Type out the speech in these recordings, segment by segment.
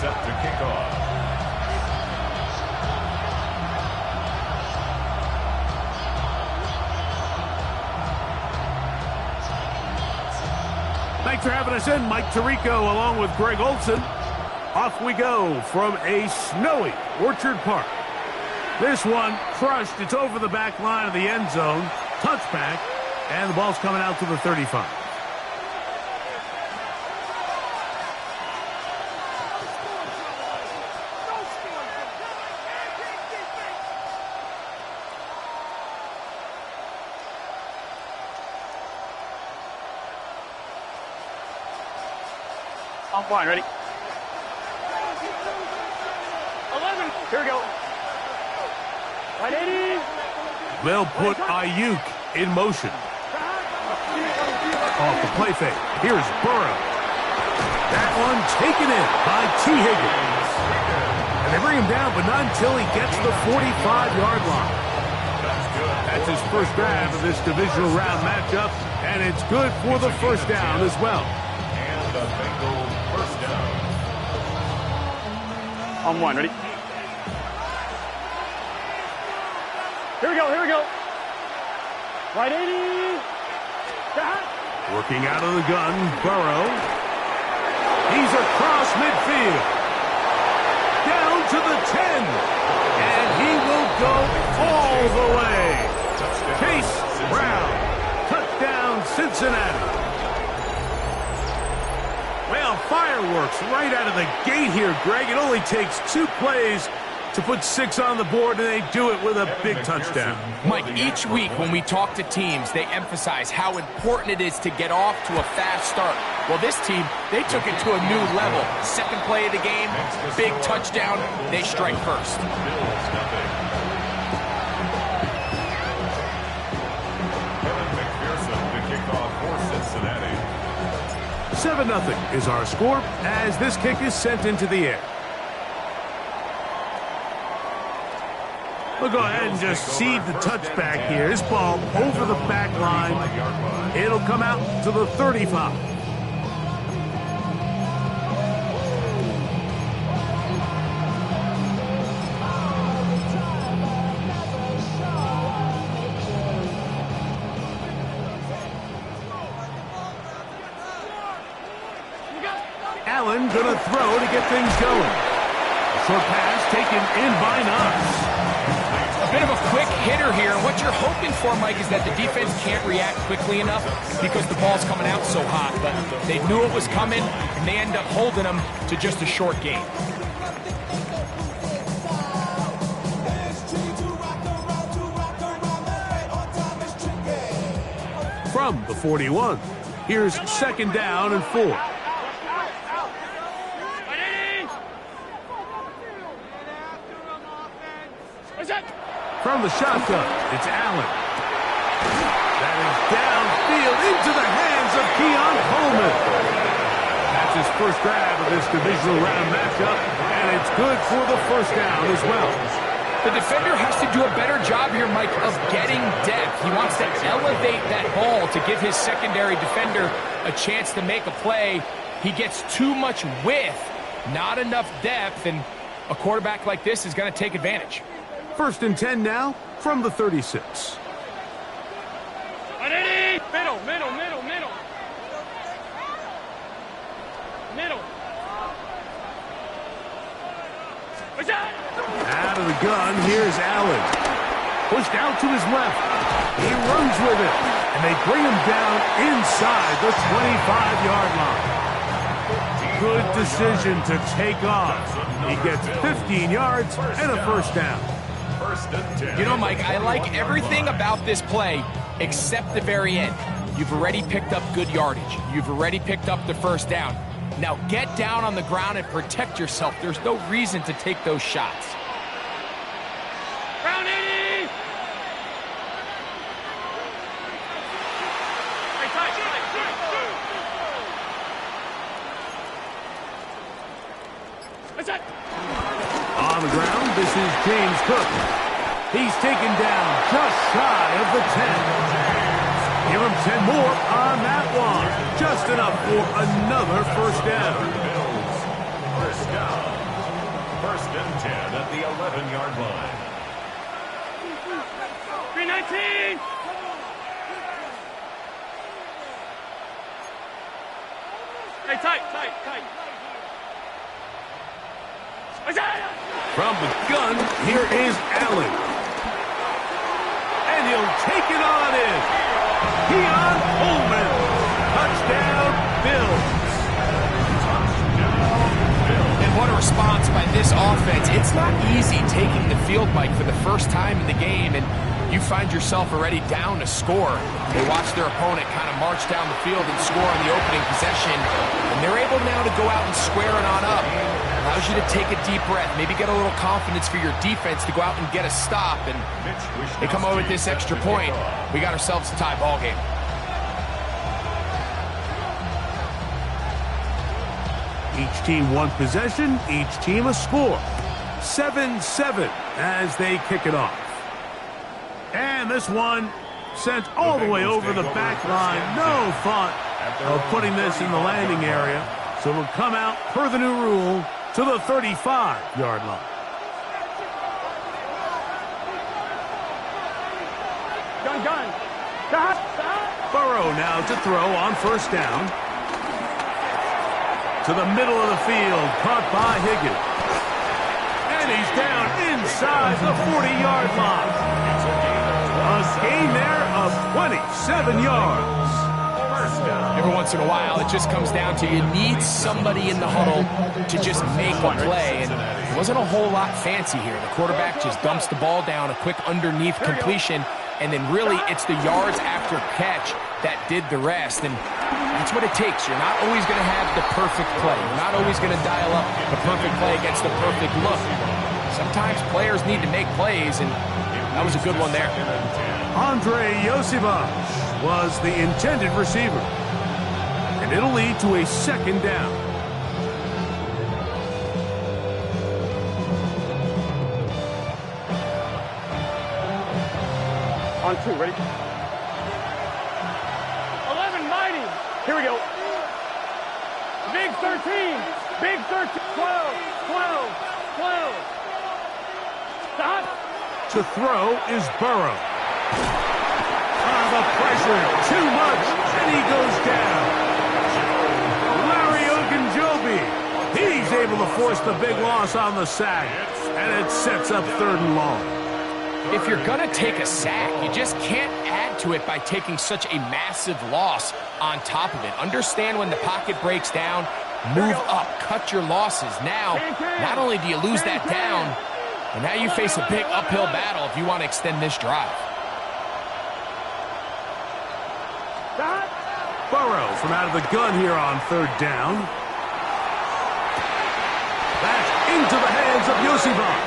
set to kick off. Thanks for having us in, Mike Tirico, along with Greg Olson. Off we go from a snowy Orchard Park. This one crushed. It's over the back line of the end zone. Touchback, and the ball's coming out to the 35. I'm fine, ready? 11. Here we go. Right, 80. They'll put Ayuk in motion. Off the play fake. Here's Burrow. That one taken in by T. Higgins. And they bring him down, but not until he gets the 45-yard line. That's his first grab of this divisional round matchup, and it's good for the first down as well. And the Bengals first down. On one, ready? Here we go, here we go. Right 80. Working out of the gun, Burrow. He's across midfield. Down to the 10. And he will go all the way. Chase Brown. Touchdown, Cincinnati. Well, fireworks right out of the gate here, Greg. It only takes 2 plays to put 6 on the board, and they do it with a big touchdown. Mike, each week when we talk to teams, they emphasize how important it is to get off to a fast start. Well, this team, they took it to a new level. Second play of the game, big touchdown, they strike first. 7-0 is our score as this kick is sent into the air. We'll go ahead and just seed the touchback here. This ball over the back line. It'll come out to the 35. Allen gonna throw to get things going. A short pass taken in by Knox. A bit of a quick hitter here. What you're hoping for, Mike, is that the defense can't react quickly enough because the ball's coming out so hot. But they knew it was coming, and they end up holding them to just a short gain. From the 41, here's second down and 4. From the shotgun, it's Allen. That is downfield into the hands of Keon Coleman. That's his first grab of this divisional round matchup, and it's good for the first down as well. The defender has to do a better job here, Mike, of getting depth. He wants to elevate that ball to give his secondary defender a chance to make a play. He gets too much width, not enough depth, and a quarterback like this is going to take advantage. First and 10 now from the 36. Middle. Out of the gun, here's Allen. Pushed out to his left. He runs with it, and they bring him down inside the 25-yard line. Good decision to take off. He gets 15 yards and a first down. You know, Mike, I like everything about this play except the very end. You've already picked up good yardage. You've already picked up the first down. Now get down on the ground and protect yourself. There's no reason to take those shots. Round 80! On the ground, this is James Cook. He's taken down just shy of the 10. Give him 10 more on that one. Just enough for another first down. first down. First and 10 at the 11-yard line. 319. Hey, tight. From the gun, here is Allen. And he'll take it on in. Keon Coleman. Touchdown, Bills. And what a response by this offense. It's not easy taking the field, Mike, for the first time in the game, and you find yourself already down to score. They watch their opponent kind of march down the field and score on the opening possession, and they're able now to go out and square it on up. Allows you to take a deep breath, maybe get a little confidence for your defense to go out and get a stop, and they come over with this extra point. We got ourselves a tie ball game. Each team one possession, each team a score. 7-7 as they kick it off. And this one sent all the way over the back line. No thought of putting this in the landing area. So it'll come out, per the new rule, to the 35-yard line. Gun. Stop. Burrow now to throw on first down. To the middle of the field, caught by Higgins. And he's down inside the 40-yard line. A gain there of 27 yards. Every once in a while, it just comes down to you need somebody in the huddle to just make a play. And it wasn't a whole lot fancy here. The quarterback just dumps the ball down, a quick underneath completion, and then really it's the yards after catch that did the rest. And that's what it takes. You're not always going to have the perfect play. You're not always going to dial up the perfect play against the perfect look. Sometimes players need to make plays, and that was a good one there. Andre Yosivach was the intended receiver. And it'll lead to a second down. On 2, ready? 11, mighty. Here we go. Big 13. Big 13. 12. Stop. To throw is Burrow. The pressure, too much, and he goes down. Larry Ogunjobi, he's able to force the big loss on the sack, and it sets up 3rd and long. If you're going to take a sack, you just can't add to it by taking such a massive loss on top of it. Understand when the pocket breaks down, move up, cut your losses. Now, not only do you lose that down, but now you face a big uphill battle if you want to extend this drive. Burrow from out of the gun here on 3rd down. That's into the hands of Yosivach.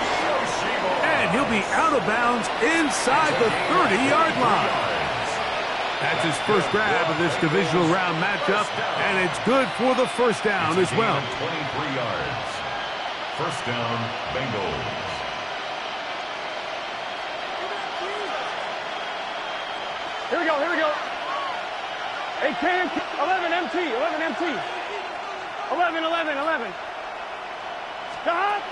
And he'll be out of bounds inside the 30-yard line. That's his first grab of this divisional round matchup, and it's good for the first down as well. 23 yards. First down, Bengals. Here we go. 8, 10, 11, MT. 11. Stop.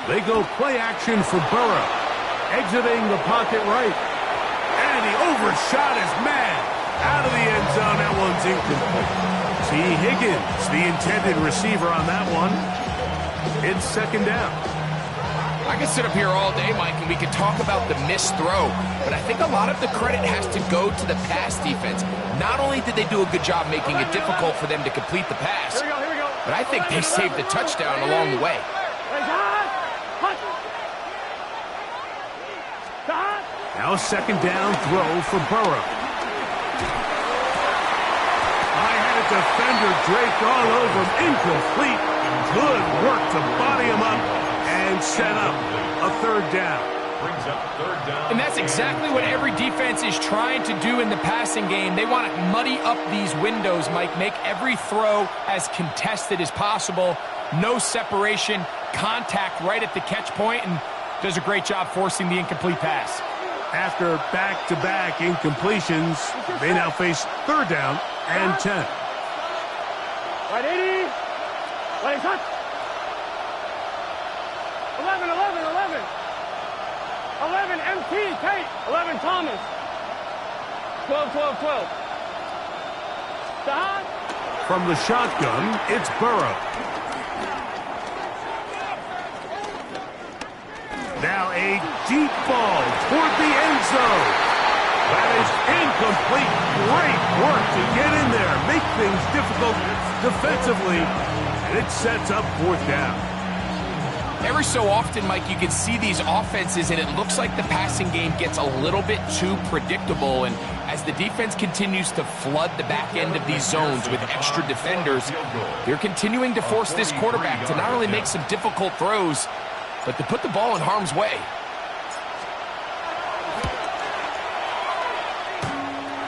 They go play action for Burrow. Exiting the pocket right. And he overshot his man. Out of the end zone, that one's incomplete. T. Higgins, the intended receiver on that one. It's 2nd down. I could sit up here all day, Mike, and we could talk about the missed throw, but I think a lot of the credit has to go to the pass defense. Not only did they do a good job making it difficult for them to complete the pass, Here we go. but I think they saved the touchdown along the way. Now a 2nd down throw for Burrow. I had a defender draped all over him. Incomplete. Good work to body him up and set up a 3rd down. Brings up 3rd down. And that's exactly what every defense is trying to do in the passing game. They want to muddy up these windows, Mike, make every throw as contested as possible. No separation, contact right at the catch point, and does a great job forcing the incomplete pass. After back-to-back incompletions, they now face 3rd down and 10. Right, 80. Right, touch. 11, 11, 11. 11, MT, Tate. 11, Thomas. 12, 12, 12. Sahan. From the shotgun, it's Burrow. Now a deep ball toward the end zone. That is incomplete. Great work to get in there, make things difficult defensively, and it sets up fourth down. Every so often, Mike, you can see these offenses, and it looks like the passing game gets a little bit too predictable. And as the defense continues to flood the back end of these zones with extra defenders, they're continuing to force this quarterback to not only make some difficult throws, but to put the ball in harm's way.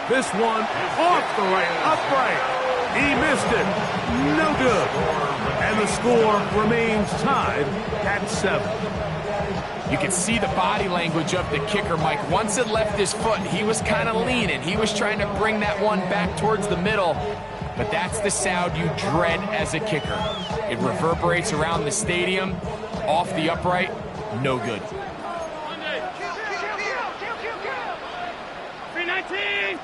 This one off the right, upright. He missed it. No good. And the score remains tied at 7. You can see the body language of the kicker, Mike. Once it left his foot, he was kind of leaning. He was trying to bring that one back towards the middle. But that's the sound you dread as a kicker. It reverberates around the stadium, off the upright, no good. 319.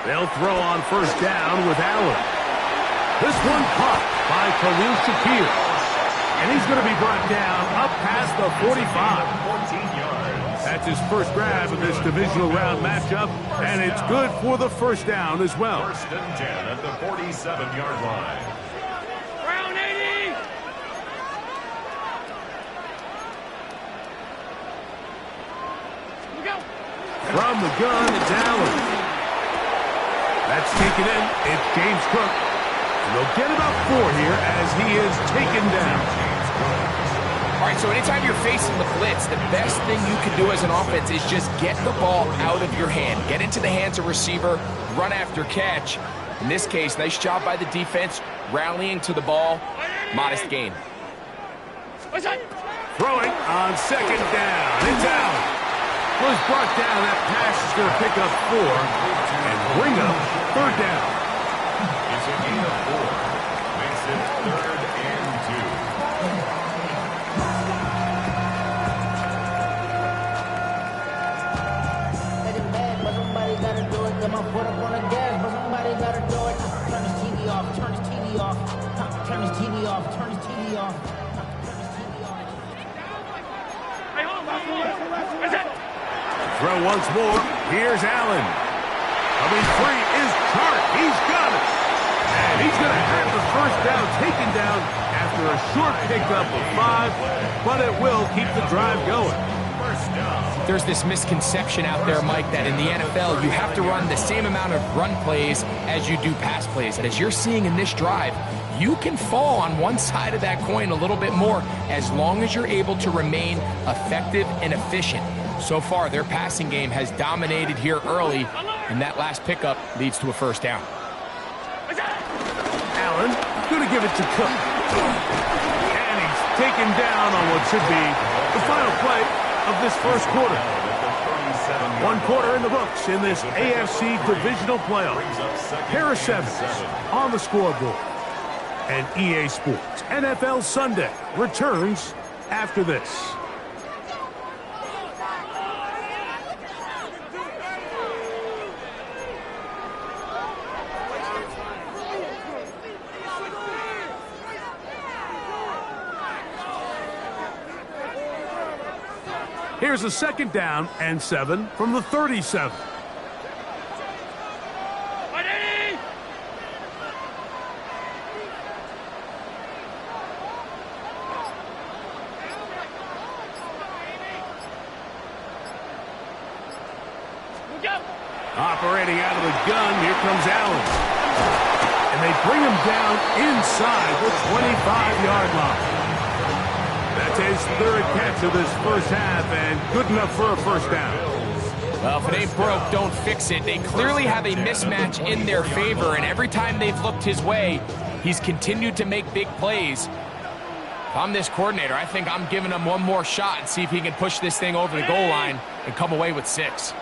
They'll throw on first down with Allen. This one popped by Khalil Shakir. And he's going to be brought down up past the 45. 14 yards. That's his first grab of this divisional round matchup, and it's good for the first down as well. First and 10 at the 47-yard line. Round 80. We go. From the gun, it's Allen. That's taken in. It's James Cook. And they'll get about 4 here as he is taken down. All right, so anytime you're facing the blitz, the best thing you can do as an offense is just get the ball out of your hand. Get into the hands of receiver, run after catch. In this case, nice job by the defense, rallying to the ball. Modest gain. Throwing on second down. It's Allen. Was brought down. That pass is going to pick up 4 and bring up third down. It's a gain of 4. Makes it 3rd and 2. Let it bad, but somebody gotta do it. Got my foot up on the gas, but somebody gotta do it. Turn this TV off, turn this TV off. Turn this TV off, turn this TV off. Hey, hold on. Where's that? Throw once more. Here's Allen. Coming free is Chark. He's got it. And he's going to have the first down taken down after a short pickup of 5, but it will keep the drive going. First down. There's this misconception out there, Mike, that in the NFL, you have to run the same amount of run plays as you do pass plays. And as you're seeing in this drive, you can fall on one side of that coin a little bit more as long as you're able to remain effective and efficient. So far, their passing game has dominated here early, and that last pickup leads to a first down. Allen going to give it to Cook. And he's taken down on what should be the final play of this first quarter. 1 quarter in the books in this AFC divisional playoff. Pair of 7s on the scoreboard. And EA Sports NFL Sunday returns after this. Here's a second down and 7 from the 37. Operating out of the gun, here comes Allen. And they bring him down inside the 25-yard line. That's his 3rd catch of this first half, and good enough for a first down. Well, if it ain't broke, don't fix it. They clearly have a mismatch in their favor, and every time they've looked his way, he's continued to make big plays. If I'm this coordinator, I think I'm giving him one more shot and see if he can push this thing over the goal line and come away with 6.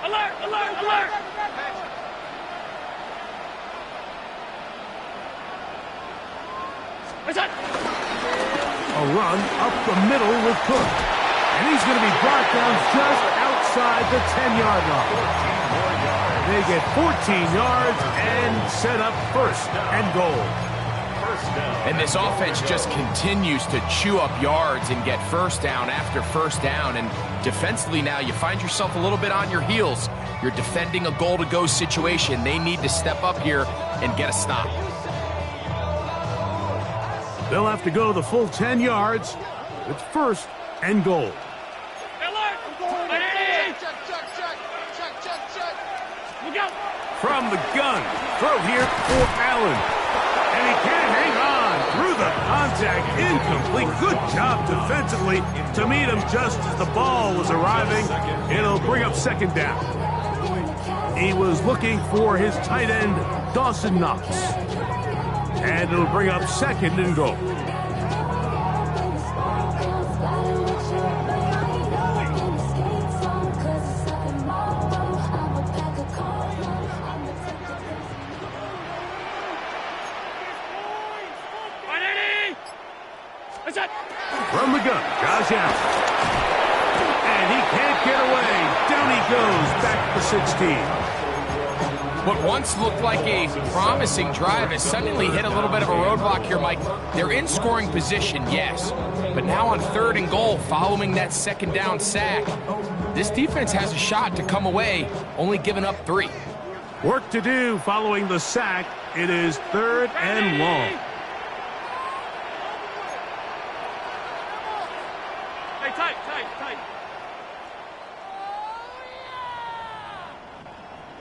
Alert, alert, alert! A run up the middle with Cook. And he's going to be brought down just outside the 10-yard line. They get 14 yards and set up first and goal. And this offense just continues to chew up yards and get first down after first down. And defensively now, you find yourself a little bit on your heels. You're defending a goal-to-go situation. They need to step up here and get a stop. They'll have to go the full 10 yards. It's first and goal. From the gun, throw here for Allen. And he can't hang on through the contact. Incomplete. Good job defensively to meet him just as the ball was arriving. It'll bring up second down. He was looking for his tight end, Dawson Knox. And it'll bring up second and goal. From the gun, Josh Allen. And he can't get away. Down he goes, back to 16. What once looked like a promising drive has suddenly hit a little bit of a roadblock here, Mike. They're in scoring position, yes. But now on third and goal, following that second down sack, this defense has a shot to come away, only giving up 3. Work to do following the sack. It is third and long. Tight.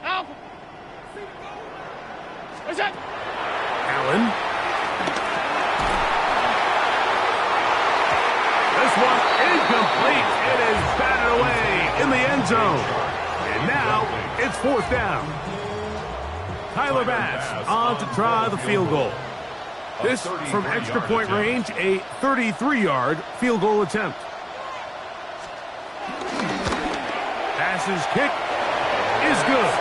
Out. What's that? Allen. This one incomplete. It is batted away in the end zone. And now it's fourth down. Tyler Bass on to try the field goal. This from extra point range, a 33-yard field goal attempt. Bass's kick is good.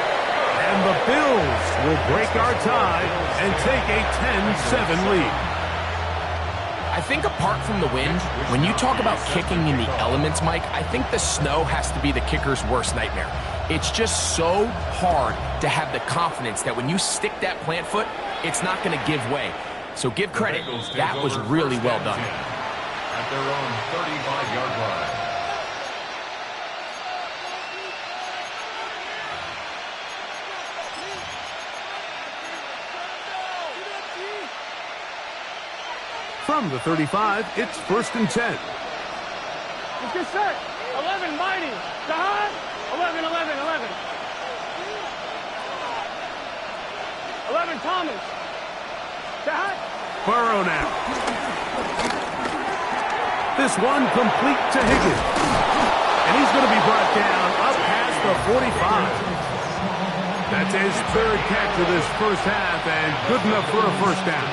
And the Bills will break our tie and take a 10-7 lead. I think apart from the wind, when you talk about kicking in the elements, Mike, I think the snow has to be the kicker's worst nightmare. It's just so hard to have the confidence that when you stick that plant foot, it's not going to give way. So give credit, that was really well done. At their own 35-yard line. From the 35, it's first and 10. Let's get set. 11, Mighty. Jahan. 11. 11, Thomas. Jahan. Burrow now. This one complete to Higgins. And he's going to be brought down up past the 45. That's his third catch of this first half and good enough for a first down.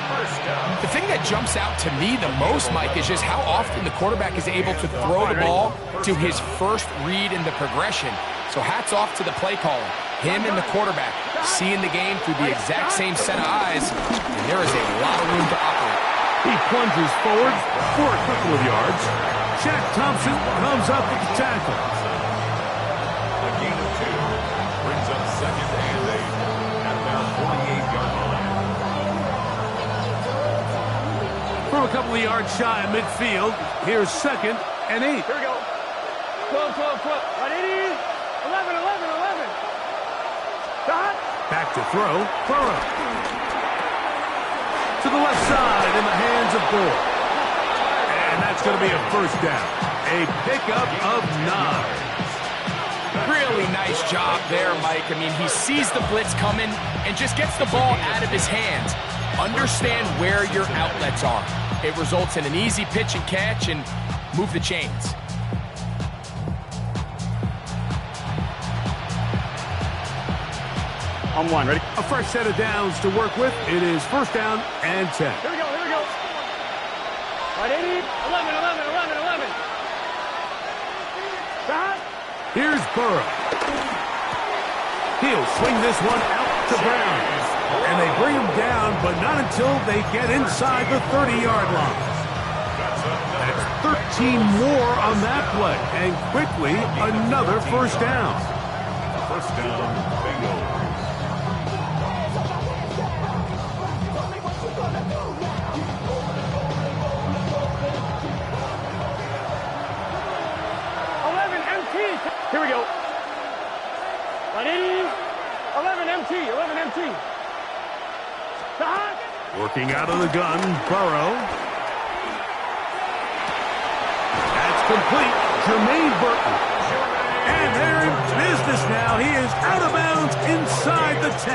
The thing that jumps out to me the most, Mike, is just how often the quarterback is able to throw the ball to his first read in the progression. So hats off to the play caller. Him and the quarterback seeing the game through the exact same set of eyes, and there is a lot of room to operate. He plunges forward for a couple of yards. Shaq Thompson comes up with the tackle. A gain of 2 brings up second and 8 at about 48-yard line. From a couple of yards shy of midfield, here's second and 8. Here we go. 12. 180. 11. Jahan. Back to throw. Burrow. To the left side in the hands of Gore. And that's going to be a first down. A pickup of 9. Really nice job there, Mike. I mean, he sees the blitz coming and just gets the ball out of his hands. Understand where your outlets are. It results in an easy pitch and catch and move the chains. On 1, ready? A fresh set of downs to work with. It is first down and 10. Here we go. 180. 11. Jahan. Here's Burrow. He'll swing this one out to Brown. And they bring him down, but not until they get inside the 30-yard line. That's 13 more on that play, and quickly another first down. First down, Bengals. Here we go. 180, 11 MT, 11 MT. Stop. Working out of the gun, Burrow. That's complete. Jermaine Burton. And they're in business now. He is out of bounds inside the 10.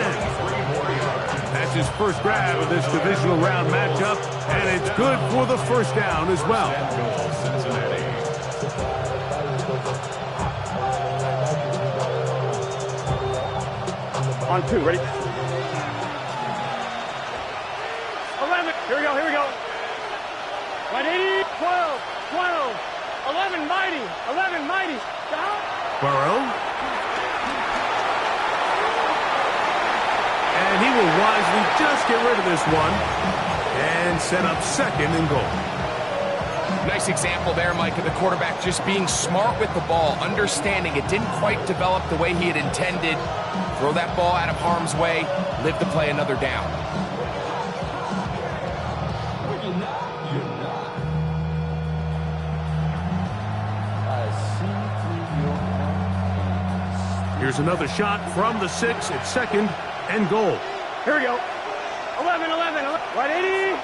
That's his first grab of this divisional round matchup, and it's good for the first down as well. Cincinnati. On 2, ready? 11, here we go, here we go. 180, 12, 12, 11 mighty, 11 mighty. Stop. Burrow. And he will wisely just get rid of this one and set up second and goal. Nice example there, Mike, of the quarterback just being smart with the ball, understanding it didn't quite develop the way he had intended. Throw that ball out of harm's way, live to play another down. Here's another shot from the 6 at second and goal. Here we go. 11, 11, 180.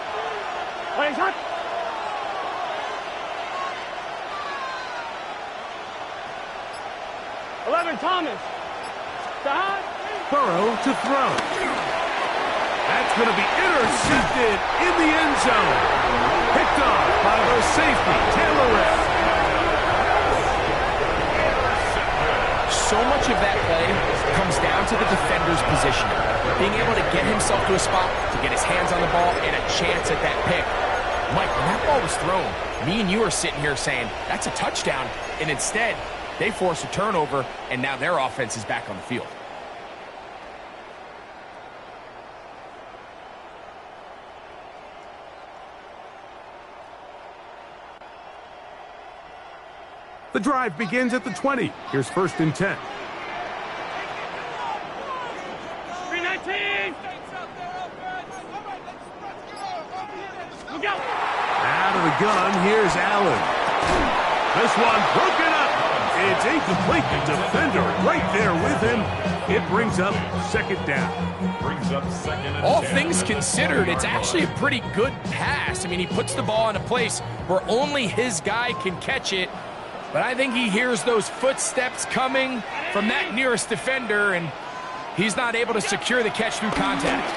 180 shot. Thomas. Stop. Burrow to throw. That's going to be intercepted in the end zone. Picked off by the safety, Taylor Rapp. So much of that play comes down to the defender's positioning. Being able to get himself to a spot, to get his hands on the ball, and a chance at that pick. Mike, when that ball was thrown, me and you are sitting here saying, that's a touchdown. And instead, they force a turnover, and now their offense is back on the field. The drive begins at the 20. Here's 1st and 10. 319. Look out. Out of the gun, here's Allen. This one broken up. It's incomplete. The defender right there with him. It brings up 2nd down. Brings up 2nd and All 10. things considered, it's actually a pretty good pass. I mean, he puts the ball in a place where only his guy can catch it. But I think he hears those footsteps coming from that nearest defender, and he's not able to secure the catch through contact.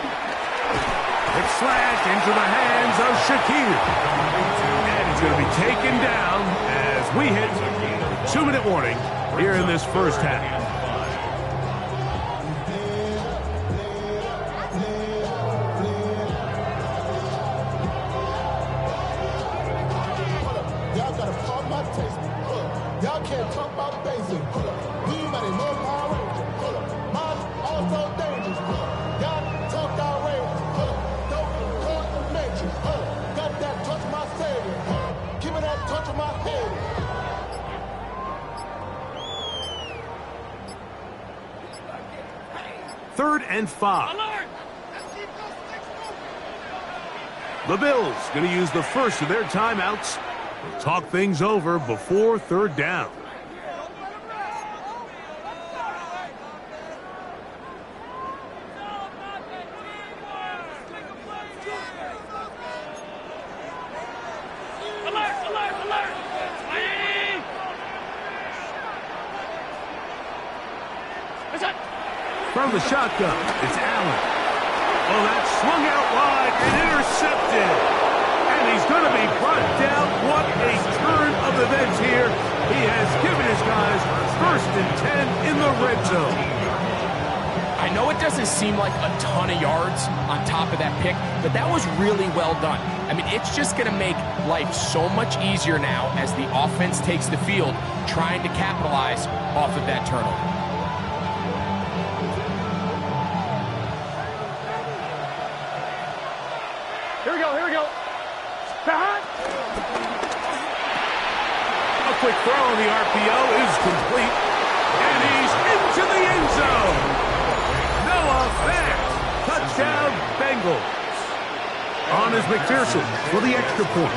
It's slashed into the hands of Shakir. And he's going to be taken down as we hit the 2-minute warning here in this first half. Y'all gotta pump my taste. Y'all can't talk about basic. We mighty more Power Ranger. Mine also dangerous. Y'all talk outrageous. Don't cut the matrix. Got that touch my savior. Give me that touch of my head. Third and 5. The Bills going to use the first of their timeouts. They'll talk things over before 3rd down. From the shotgun, it's Allen. Oh, that's swung out wide and intercepted. And he's going to be brought down. What a turn of events here. He has given his guys 1st and 10 in the red zone. I know it doesn't seem like a ton of yards on top of that pick, but that was really well done. I mean, it's just going to make life so much easier now as the offense takes the field, trying to capitalize off of that turnover. quick throw on the RPO is complete. And he's into the end zone. Noah Fant. Touchdown, Bengals. On is McPherson for the extra point.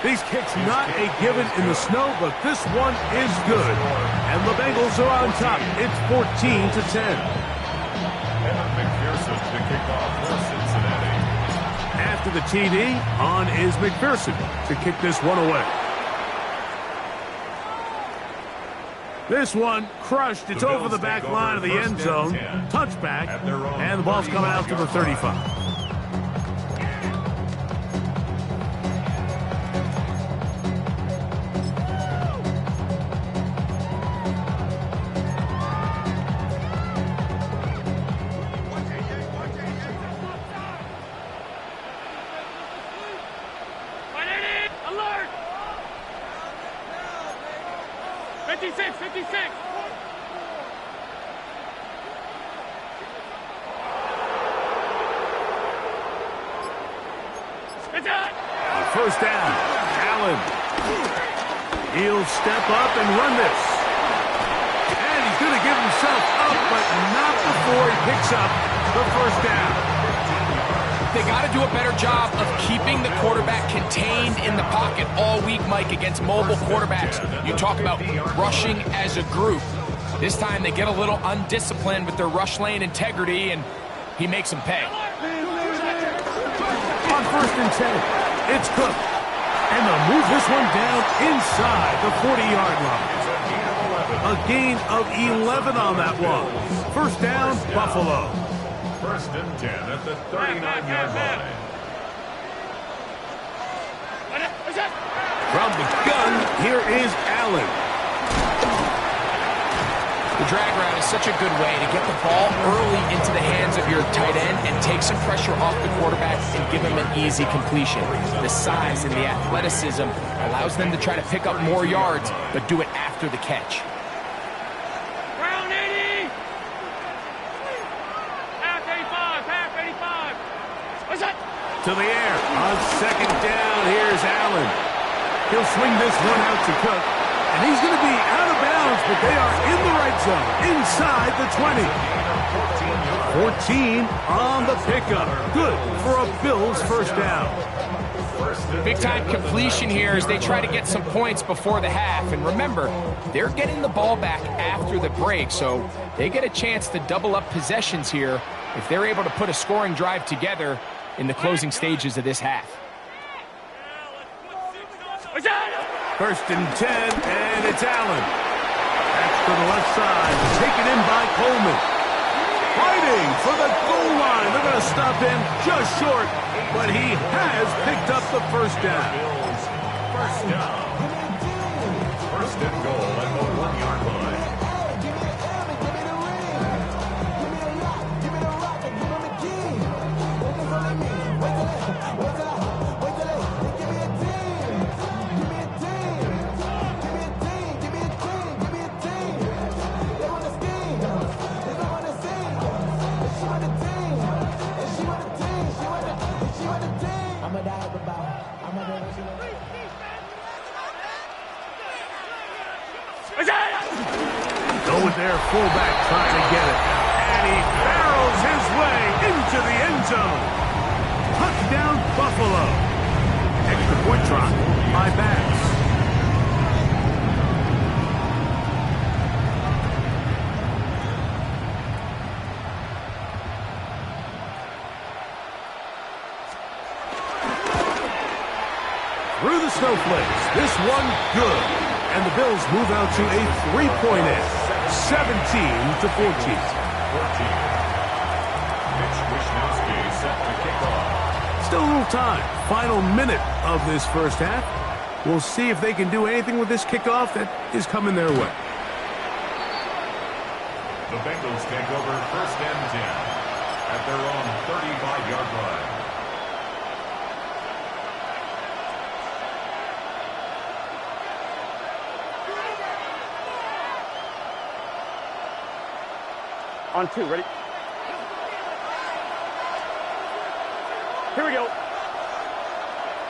These kicks not a given in the snow, but this one is good. And the Bengals are on top. It's 14-10. And McPherson to kick off for Cincinnati. After the TD, on is McPherson to kick this one away. This one crushed. It's over the back line of the end zone. Touchback. And the ball's coming out to the 35. Alert! 56, 56! It's out! First down, Allen. He'll step up and run this. And he's going to give himself up, but not before he picks up the first down. They got to do a better job of keeping the quarterback contained in the pocket all week, Mike, against mobile quarterbacks. You talk about rushing as a group. This time they get a little undisciplined with their rush lane integrity, and he makes them pay. On first and 10, it's Cook. And they'll move this one down inside the 40-yard line. A gain of 11 on that one. First down, Buffalo. First and 10 at the 39-yard line. From the gun, here is Allen. The drag route is such a good way to get the ball early into the hands of your tight end and take some pressure off the quarterback and give him an easy completion. The size and the athleticism allows them to try to pick up more yards, but do it after the catch. To the air. On second down, here's Allen. He'll swing this one out to Cook. And he's going to be out of bounds, but they are in the right zone, inside the 20. 14 on the pickup. Good for a Bills first down. Big-time completion here as they try to get some points before the half. And remember, they're getting the ball back after the break, so they get a chance to double up possessions here if they're able to put a scoring drive together in the closing stages of this half. First and 10, and it's Allen. That's to the left side, taken in by Coleman. Fighting for the goal line. They're going to stop him just short, but he has picked up the first down. First down. First and goal at the 1-yard line. Go with their fullback trying to get it. And he barrels his way into the end zone. Touchdown, Buffalo. Extra point try by Bass. Through the snowflakes. This one good. And the Bills move out to a 3-point edge, 17-14. Still a little time. Final minute of this first half. We'll see if they can do anything with this kickoff that is coming their way. The Bengals take over first and 10 at their own 35-yard line. On 2, ready? Here we go.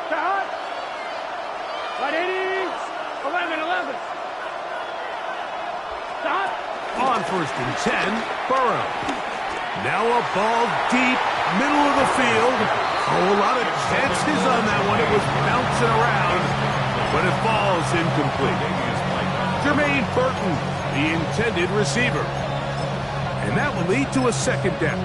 Stop. Right 80. 11. Stop. On 1st and 10, Burrow. Now a ball deep, middle of the field. Oh, a lot of chances on that one. It was bouncing around, but it falls incomplete. Jermaine Burton, the intended receiver. And that will lead to a 2nd down.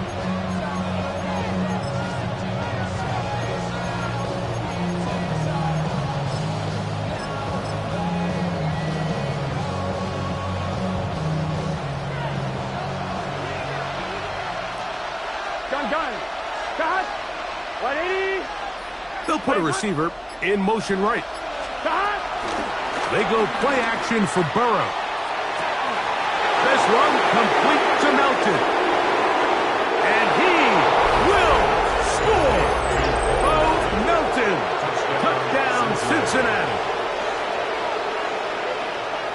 Gun. Stop. 180. They'll put a receiver in motion right. Stop. They go play action for Burrow. This one complete to Melton. And he will score. Oh, Melton. Touchdown, Cincinnati.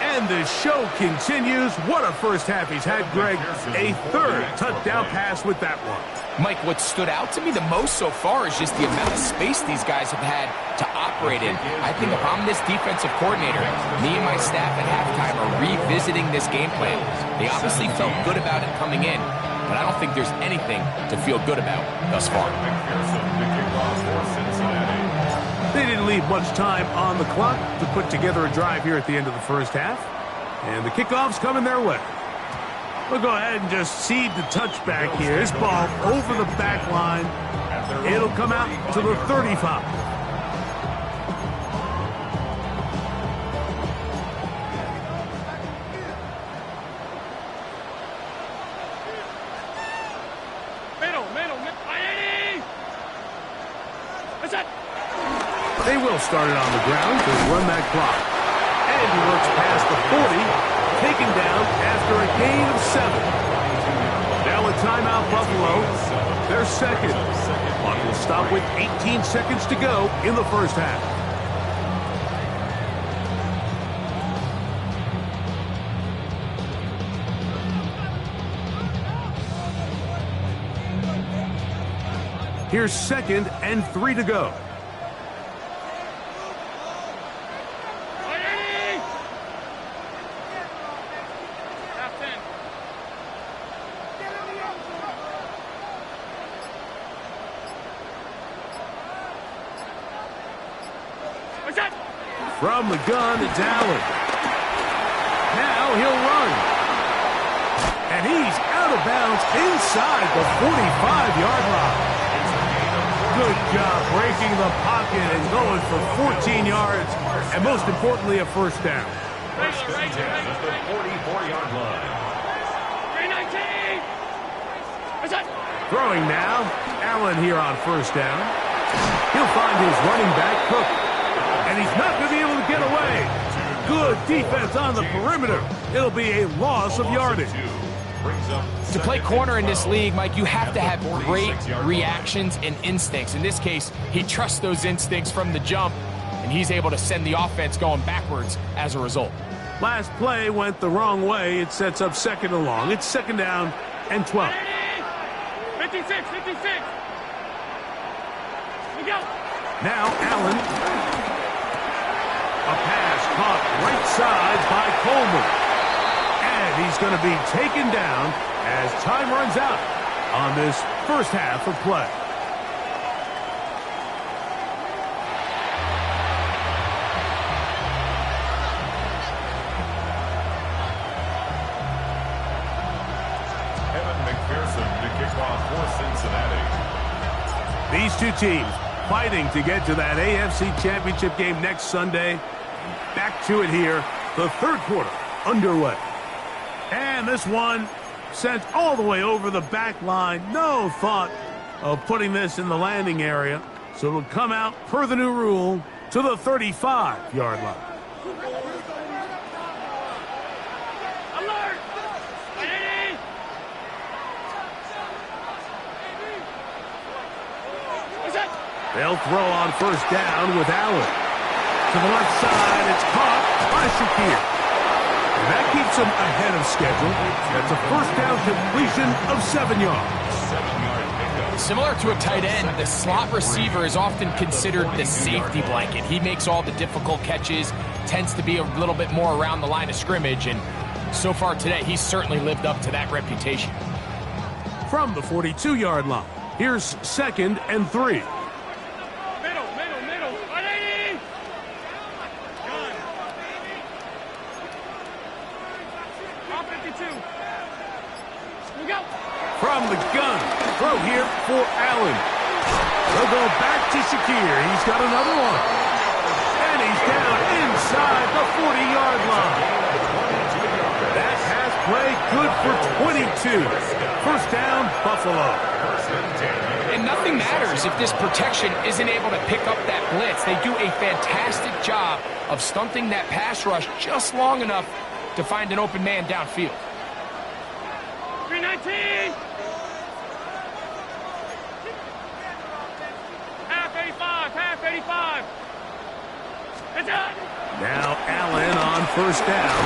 And the show continues. What a first half he's had, Greg. A 3rd touchdown pass with that one. Mike, what stood out to me the most so far is just the amount of space these guys have had to operate in. I think if I'm this defensive coordinator, me and my staff at halftime are revisiting this game plan. They obviously felt good about it coming in, but I don't think there's anything to feel good about thus far. They didn't leave much time on the clock to put together a drive here at the end of the first half. And the kickoff's coming their way. We'll go ahead and just seed the touchback here. This ball over the back line. It'll come out to the 35. Middle. 180. What's that? They will start it on the ground to run that clock. And he works past the 40. Taken down after a gain of 7. Now a timeout, Buffalo. Their 2nd. Clock will stop with 18 seconds to go in the first half. Here's 2nd and 3 to go. From the gun, it's Allen. Now he'll run. And he's out of bounds inside the 45-yard line. Good job breaking the pocket and going for 14 yards, and most importantly, a 1st down. At the 44-yard line. 319. Throwing now, Allen here on 1st down. He'll find his running back, Cook. And he's not going to be able to get away. Good defense on the perimeter. It'll be a loss of yardage. To play corner in this league, Mike, you have to have great reactions and instincts. In this case, he trusts those instincts from the jump, and he's able to send the offense going backwards as a result. Last play went the wrong way. It sets up 2nd and long. It's 2nd down and 12. 56. We go. Now Allen. A pass caught right side by Coleman. And he's going to be taken down as time runs out on this first half of play. Evan McPherson to kick off for Cincinnati. These two teams fighting to get to that AFC Championship game next Sunday. Back to it here, the 3rd quarter underway. And this one sent all the way over the back line. No thought of putting this in the landing area. So it'll come out, per the new rule, to the 35-yard line. Alert. 180. They'll throw on 1st down with Allen. To the left side, it's caught by Shakir. And that keeps him ahead of schedule. That's a 1st down completion of 7 yards. Similar to a tight end, the slot receiver is often considered the safety blanket. He makes all the difficult catches, tends to be a little bit more around the line of scrimmage, and so far today, he's certainly lived up to that reputation. From the 42-yard line, here's 2nd and 3. Middle. 180. Gun. All 52. We go. From the gun, throw here for Allen. They'll go back to Shakir. He's got another one. And he's down inside the 40-yard line. That has play good for 22. First down, Buffalo. And nothing matters if this protection isn't able to pick up that blitz. They do a fantastic job of stunting that pass rush just long enough to find an open man downfield. 319. Half 85. It's out. Now Allen on first down.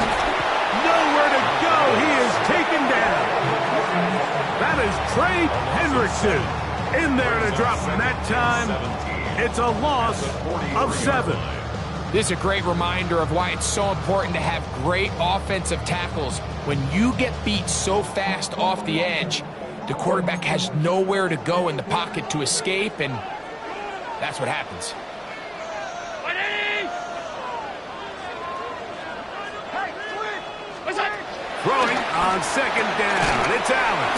Nowhere to go. He is taken down. That is Trey Hendrickson in there to drop him. That time, it's a loss of 7. This is a great reminder of why it's so important to have great offensive tackles. When you get beat so fast off the edge, the quarterback has nowhere to go in the pocket to escape, and that's what happens. 180. What's that? Throwing on 2nd down. It's Allen.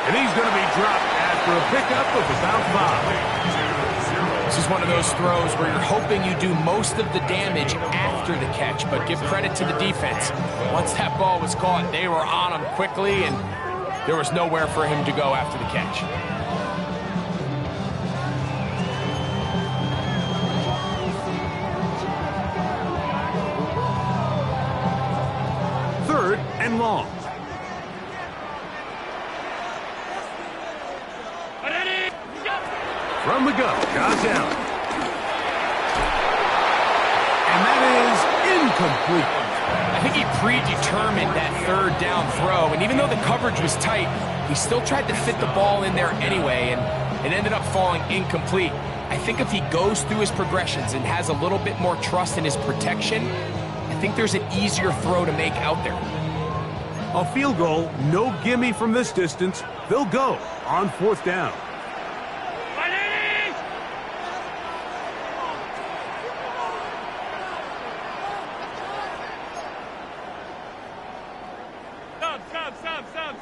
And he's going to be dropped after a pickup of about 5. This is one of those throws where you're hoping you do most of the damage after the catch, but give credit to the defense. Once that ball was caught, they were on him quickly, and there was nowhere for him to go after the catch. Third and long. 180. From the gun, Josh Allen. And that is incomplete. I think he predetermined that 3rd down throw, and even though the coverage was tight, he still tried to fit the ball in there anyway, and it ended up falling incomplete. I think if he goes through his progressions and has a little bit more trust in his protection, I think there's an easier throw to make out there. A field goal, no gimme from this distance. They'll go on 4th down. 180.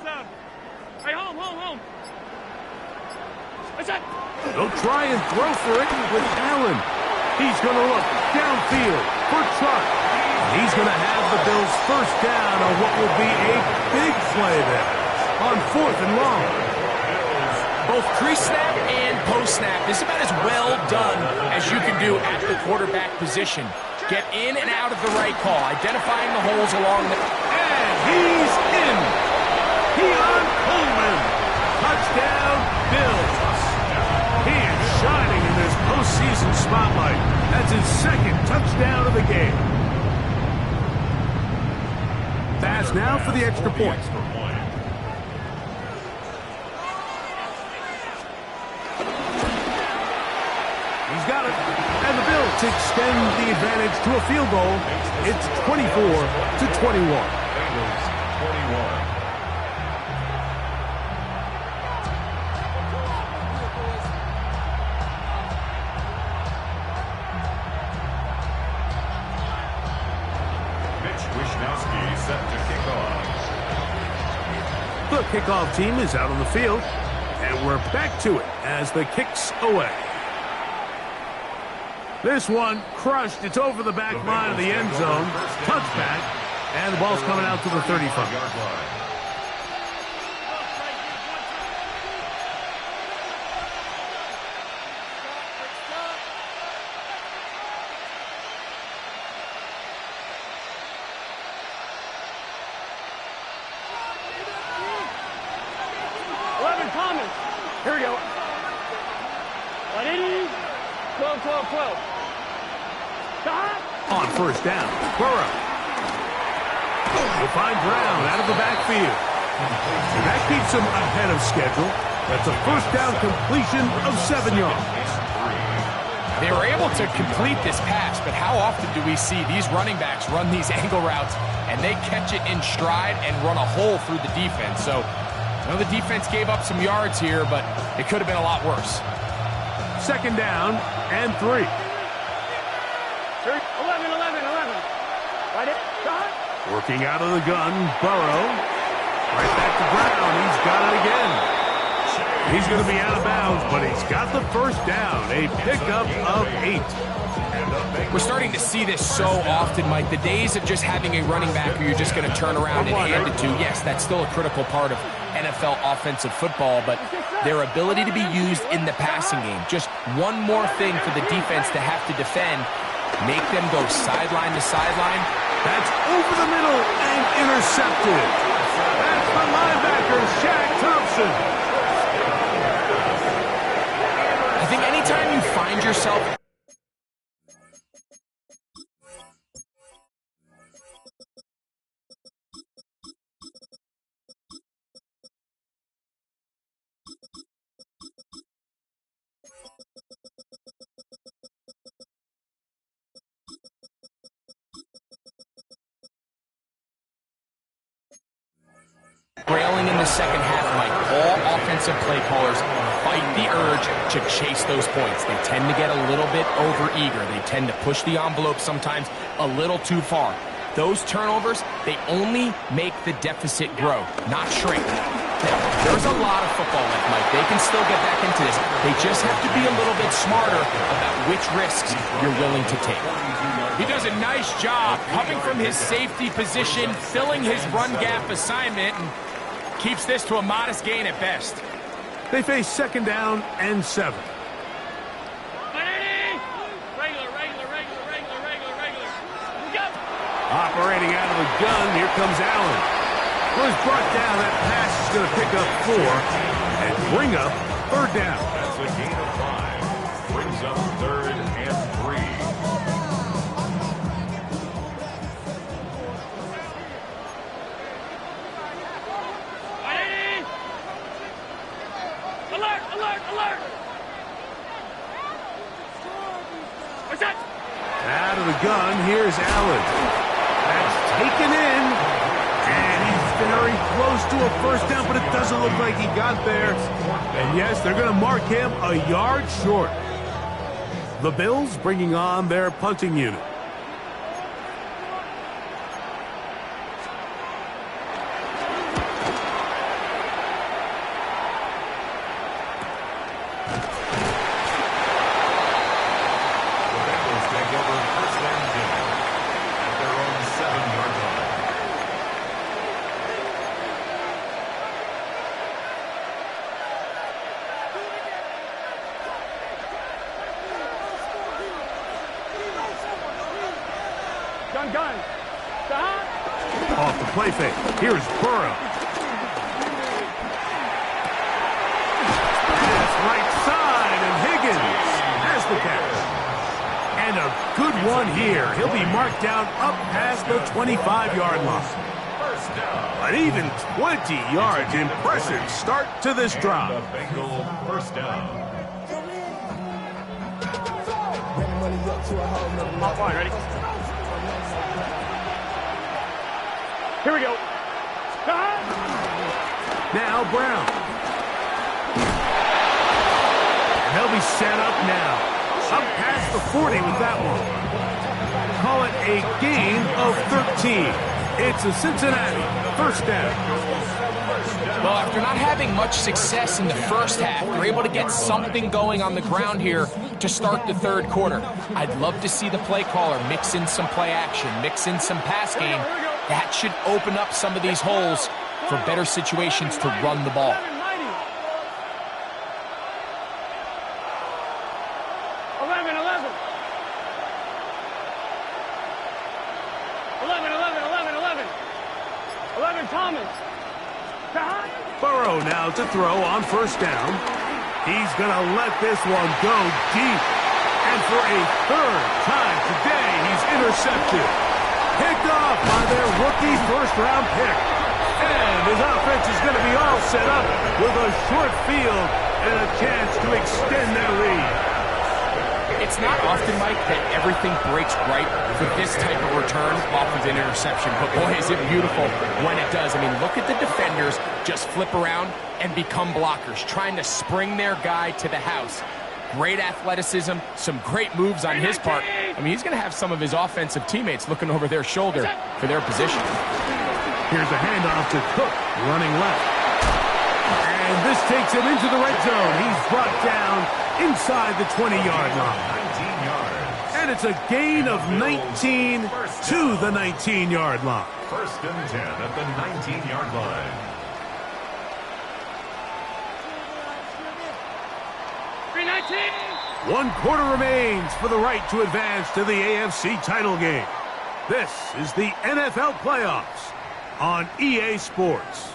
Stop. Hey, home. What's that? They'll try and throw for it with Allen. He's going to look downfield for Chuck. He's going to have the Bills first down on what will be a big play there on 4th and long. Both pre-snap and post-snap is about as well done as you can do at the quarterback position. Get in and out of the right call, identifying the holes along the... And he's in. Keon Coleman. Touchdown, Bills. He is shining in this postseason spotlight. That's his 2nd touchdown of the game. Pass now for the extra point. He's got it. And the Bills extend the advantage to a field goal. It's 24-21. The kickoff team is out on the field, and we're back to it as the kick's away. This one crushed. It's over the back line of the end zone. Touchback, and the ball's coming out to the 35. Here we go. 180. 12. On first down, Burrow. He'll find Brown out of the backfield. And that keeps him ahead of schedule. That's a first down completion of 7 yards. They were able to complete this pass, but how often do we see these running backs run these angle routes and they catch it in stride and run a hole through the defense? So, I know the defense gave up some yards here, but it could have been a lot worse. Second down and 3. 11. Right in. Shot. Working out of the gun, Burrow. Right back to Brown. He's got it again. He's going to be out of bounds, but he's got the first down. A pickup of 8. We're starting to see this so often, Mike. The days of just having a running back who you're just going to turn around and hand it to, yes, that's still a critical part of NFL offensive football, but their ability to be used in the passing game, just one more thing for the defense to have to defend, make them go sideline to sideline. That's over the middle and intercepted. That's the linebacker, Shaq Thompson. I think anytime you find yourself trailing in the second half, Mike, all offensive play callers fight the urge to chase those points. They tend to get a little bit over-eager. They tend to push the envelope sometimes a little too far. Those turnovers, they only make the deficit grow, not shrink. Now, there's a lot of football left, Mike. They can still get back into this. They just have to be a little bit smarter about which risks you're willing to take. He does a nice job coming from his safety position, filling his run gap assignment, and keeps this to a modest gain at best. They face second down and 7. Operating out of the gun, here comes Allen. Was brought down, that pass is going to pick up 4 and bring up third down. That's a gain of 5. Brings up 3rd and 3. Alert! Alert! Alert! What's that? Out of the gun, here's Allen. That's taken in, and he's very close to a first down, but it doesn't look like he got there. And yes, they're going to mark him a yard short. The Bills bringing on their punting unit. Gun. Off the play fake. Here's Burrow. Pass right side, and Higgins has the catch. And a good one here. He'll be marked down up past the 25-yard line. An even 20 yards. Impressive start to this drive. The Bengal first down. Offline, ready? Here we go. Now Brown. And they'll be set up now. Up past the 40 with that one. Call it a gain of 13. It's a Cincinnati first down. Well, after not having much success in the first half, they're able to get something going on the ground here to start the third quarter. I'd love to see the play caller mix in some play action, mix in some pass game. That should open up some of these holes for better situations to run the ball. 11, Thomas. Burrow now to throw on first down. He's going to let this one go deep. And for a third time today, he's intercepted. Picked off by their rookie first-round pick. And his offense is going to be all set up with a short field and a chance to extend their lead. It's not often, Mike, that everything breaks right for this type of return off of an interception. But boy, is it beautiful when it does. I mean, look at the defenders just flip around and become blockers, trying to spring their guy to the house. Great athleticism, some great moves on his part. I mean, he's going to have some of his offensive teammates looking over their shoulder for their position. Here's a handoff to Cook, running left. And this takes him into the red zone. He's brought down inside the 20-yard line. 19 yards. And it's a gain of 19 to the 19-yard line. First and 10 at the 19-yard line. 319. 1 quarter remains for the right to advance to the AFC title game. This is the NFL playoffs on EA Sports.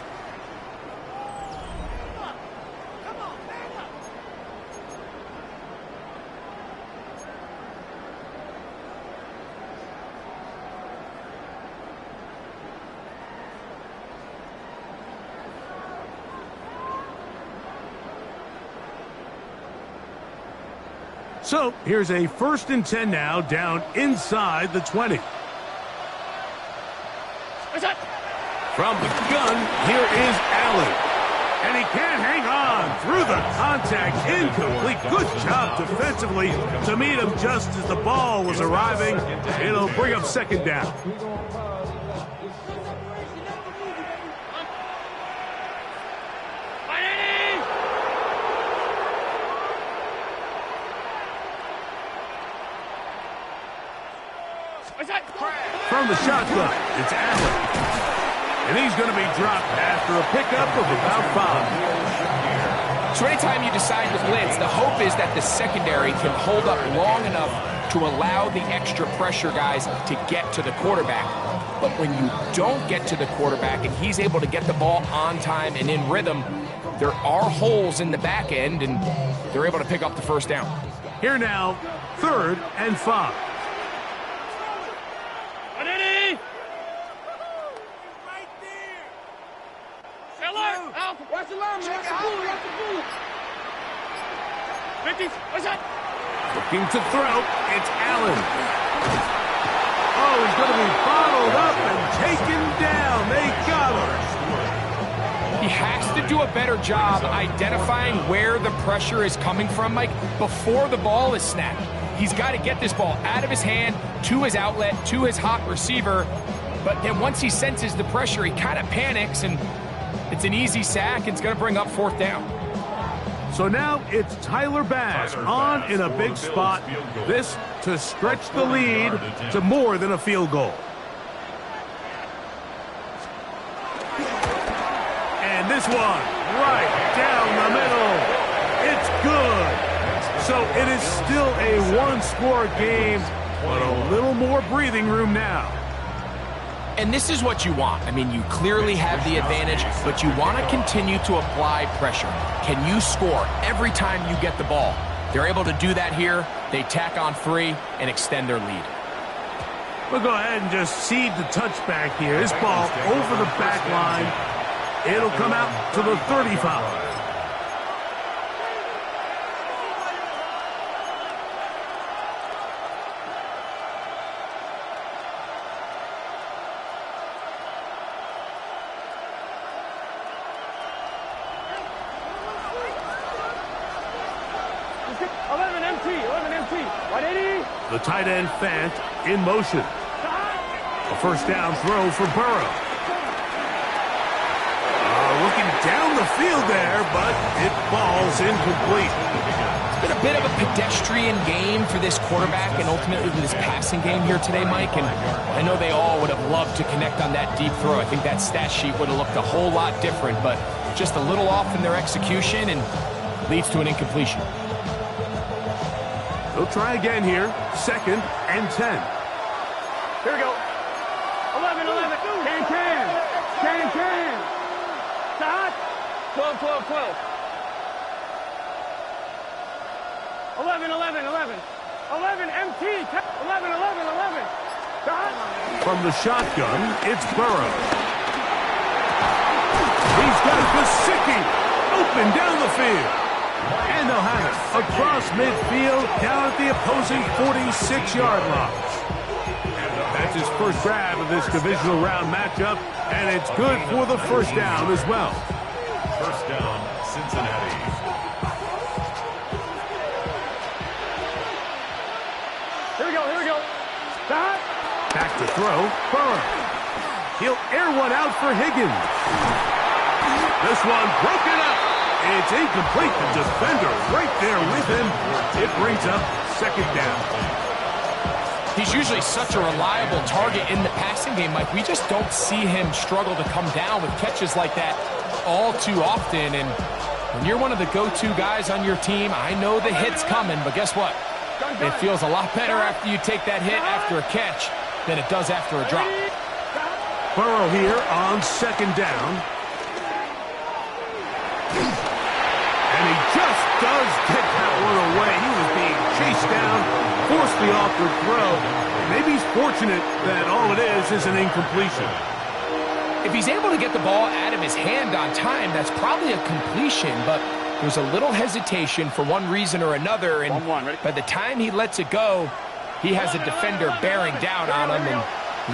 So here's a 1st and 10 now, down inside the 20. From the gun, here is Allen. And he can't hang on through the contact. Incomplete. Good job defensively to meet him just as the ball was arriving. It'll bring up 2nd down. From the shotgun, it's Allen. And he's going to be dropped after a pickup of about 5. So anytime you decide to blitz, the hope is that the secondary can hold up long enough to allow the extra pressure guys to get to the quarterback. But when you don't get to the quarterback and he's able to get the ball on time and in rhythm, there are holes in the back end, and they're able to pick up the 1st down. Here now, 3rd and 5. Watch the line, man. Watch the bull. Watch the bull. 50. What's that? Looking to throw. It's Allen. Oh, he's going to be bottled up and taken down. They got him. He has to do a better job identifying where the pressure is coming from, Mike, before the ball is snapped. He's got to get this ball out of his hand, to his outlet, to his hot receiver. But then once he senses the pressure, he kind of panics, and it's an easy sack. It's going to bring up 4th down. So now it's Tyler Bass on in a big spot. This to stretch the lead to more than a field goal. And this one right down the middle. It's good. So it is still a 1-score game, but a little more breathing room now. And this is what you want. I mean, you clearly have the advantage, but you want to continue to apply pressure. Can you score every time you get the ball? They're able to do that here. They tack on 3 and extend their lead. We'll go ahead and just seed the touchback here. This ball over the back line. It'll come out to the 35. The tight end, Fant, in motion. A 1st down throw for Burrow. Looking down the field there, but it falls incomplete. It's been a bit of a pedestrian game for this quarterback and ultimately this passing game here today, Mike. And I know they all would have loved to connect on that deep throw. I think that stat sheet would have looked a whole lot different, but just a little off in their execution and leads to an incompletion. They'll try again here. 2nd and 10. Here we go. 11. Can. Stop. 12. 11. 11, empty. 11. Stop. From the shotgun, it's Burrow. He's got Gesicki open down the field. And they'll have it across midfield down at the opposing 46-yard line. That's his first grab of this divisional round matchup, and it's good for the first down as well. First down, Cincinnati. Here we go, here we go. Stop. Back to throw, Burrow. He'll air one out for Higgins. This one broken up. It's incomplete. The defender right there with him. It brings up second down. He's usually such a reliable target in the passing game, Mike. We just don't see him struggle to come down with catches like that all too often. And when you're one of the go-to guys on your team, I know the hit's coming, but guess what? It feels a lot better after you take that hit after a catch than it does after a drop. Burrow here on second down. And he just does get that one away. He was being chased down, forced the awkward throw. Maybe he's fortunate that all it is an incompletion. If he's able to get the ball out of his hand on time, that's probably a completion, but there's a little hesitation for one reason or another, and by the time he lets it go, he has a defender bearing down on him and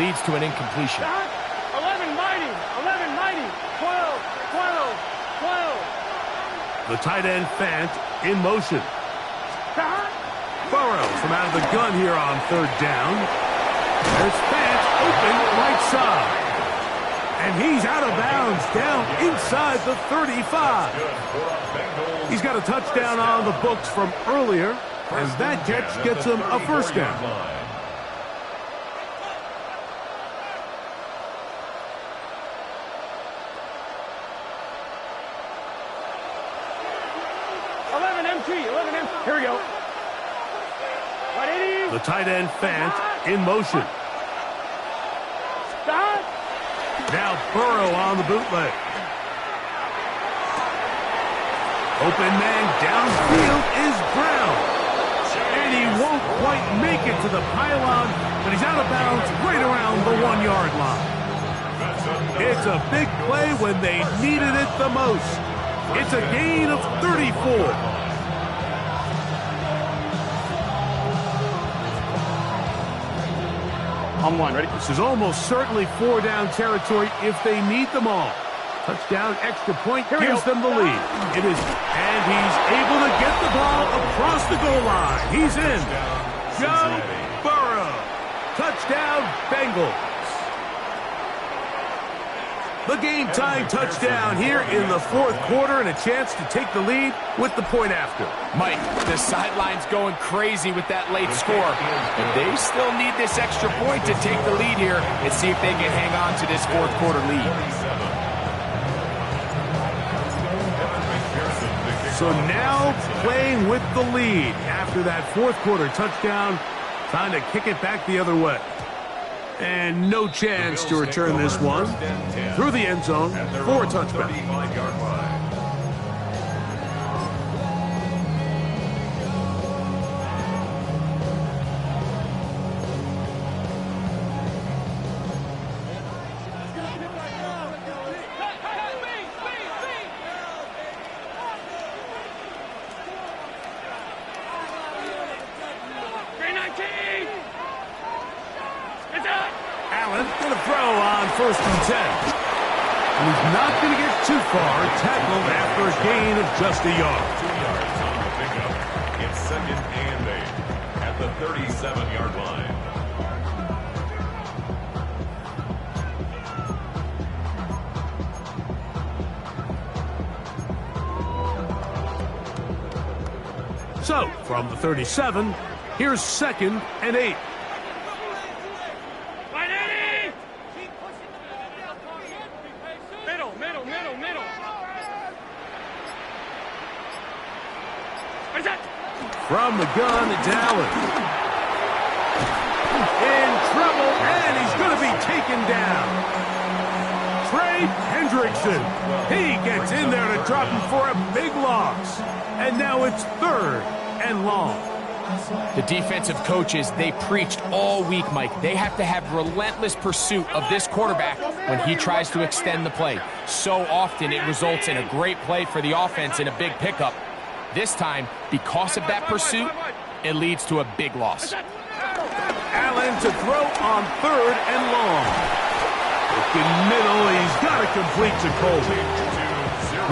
leads to an incompletion. 11 mighty, 12, 12, 12. The tight end Fant in motion. Burrow from out of the gun here on third down. There's Fant open right side. And he's out of bounds down inside the 35. He's got a touchdown on the books from earlier, and that catch gets him a first down. Here we go. The tight end Fant in motion. Stop. Now Burrow on the bootleg. Open man downfield is Brown. And he won't quite make it to the pylon, but he's out of bounds right around the 1-yard line. It's a big play when they needed it the most. It's a gain of 34. On one, ready? This is almost certainly 4-down territory if they need them all. Touchdown, extra point gives them the lead. It is, and he's able to get the ball across the goal line. He's in. Joe Burrow. Touchdown, Bengals. The game-tying touchdown here in the fourth quarter and a chance to take the lead with the point after. Mike, the sideline's going crazy with that late score. And they still need this extra point to take the lead here and see if they can hang on to this fourth quarter lead. So now playing with the lead after that fourth quarter touchdown, time to kick it back the other way. And no chance to return this one through the end zone for a touchback. Allen going to throw on 1st and 10. And he's not going to get too far, tackled after a gain of just a yard. 2 yards on the pickup. It's 2nd and 8 at the 37-yard line. So, from the 37, here's 2nd and 8. From the gun, it's Allen. In trouble, and he's going to be taken down. Trey Hendrickson. He gets in there to drop him for a big loss. And now it's 3rd and long. The defensive coaches, they preached all week, Mike. They have to have relentless pursuit of this quarterback when he tries to extend the play. So often it results in a great play for the offense and a big pickup. This time, because of that pursuit, it leads to a big loss. Allen to throw on 3rd and long. Looking middle, he's got to complete to Colby.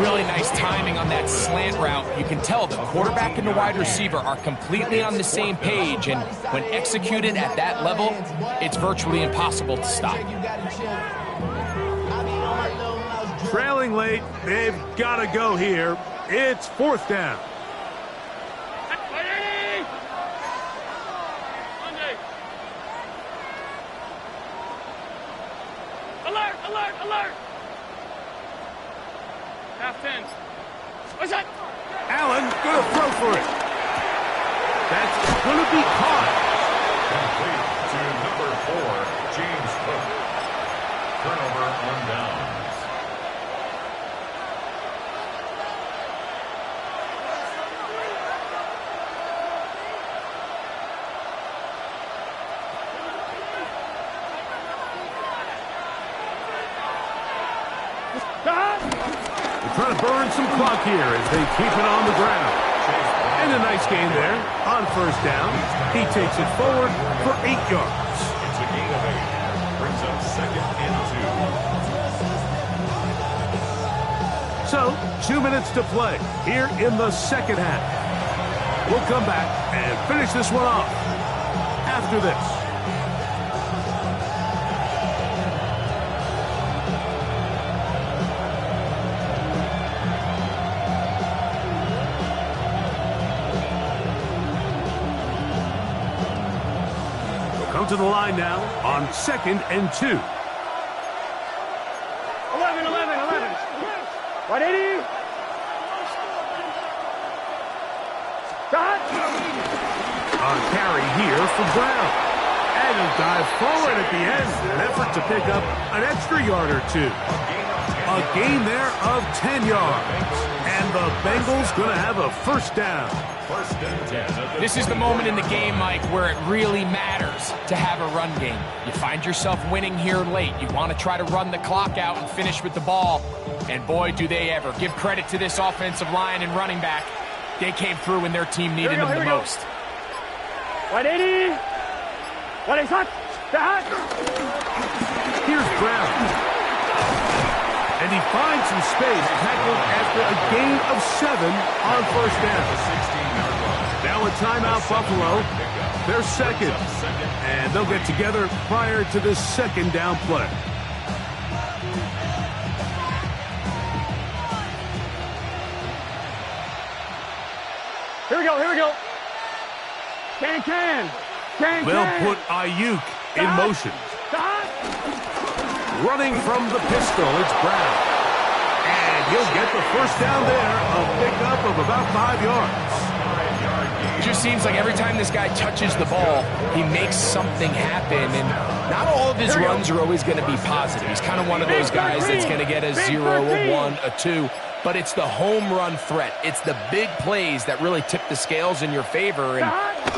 Really nice timing on that slant route. You can tell the quarterback and the wide receiver are completely on the same page, and when executed at that level, it's virtually impossible to stop. Trailing late, they've got to go here. It's 4th down. Alert, alert, alert! Half 10. What's that? Allen gonna throw for it. That's gonna be caught. Complete to number 4, James Cook. Turnover on downs. Trying to burn some clock here as they keep it on the ground. And a nice gain there on 1st down. He takes it forward for 8 yards. It's a gain of 8. Brings up 2nd and 2. So, 2 minutes to play here in the 2nd half. We'll come back and finish this one off after this. To the line now on 2nd and 2. 11, 11, 11. 180. Shot. A carry here for Brown. And a dive forward at the end. An effort to pick up an extra yard or 2. A gain there of 10 yards. And the Bengals going to have a 1st down. This is the moment in the game, Mike, where it really matters to have a run game. You find yourself winning here late. You want to try to run the clock out and finish with the ball. And boy, do they ever. Give credit to this offensive line and running back. They came through when their team needed them the most. 180. 180. Shot. Here's Brown. And he finds some space, tackled after a gain of 7 on 1st down. Now a timeout, Buffalo. They're 2nd. And they'll get together prior to this 2nd down play. Here we go, here we go. Can. They'll put Ayuk in motion. Running from the pistol, it's Brown. And he'll get the 1st down there, a pickup of about 5 yards. It just seems like every time this guy touches the ball, he makes something happen. And not all of his runs are always going to be positive. He's kind of one of those guys that's going to get a 0, a 1, a 2. But it's the home run threat. It's the big plays that really tip the scales in your favor. And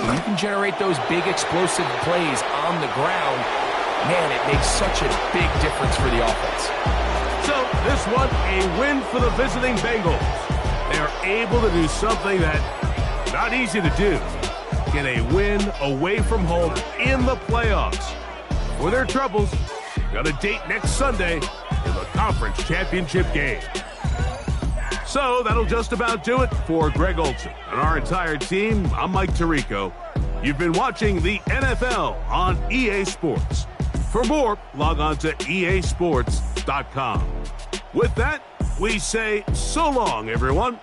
when you can generate those big explosive plays on the ground, man, it makes such a big difference for the offense. So this one, a win for the visiting Bengals. They're able to do something that not easy to do. Get a win away from home in the playoffs. For their troubles, got a date next Sunday in the conference championship game. So that'll just about do it for Greg Olson and our entire team. I'm Mike Tirico. You've been watching the NFL on EA Sports. For more, log on to easports.com. With that, we say so long, everyone.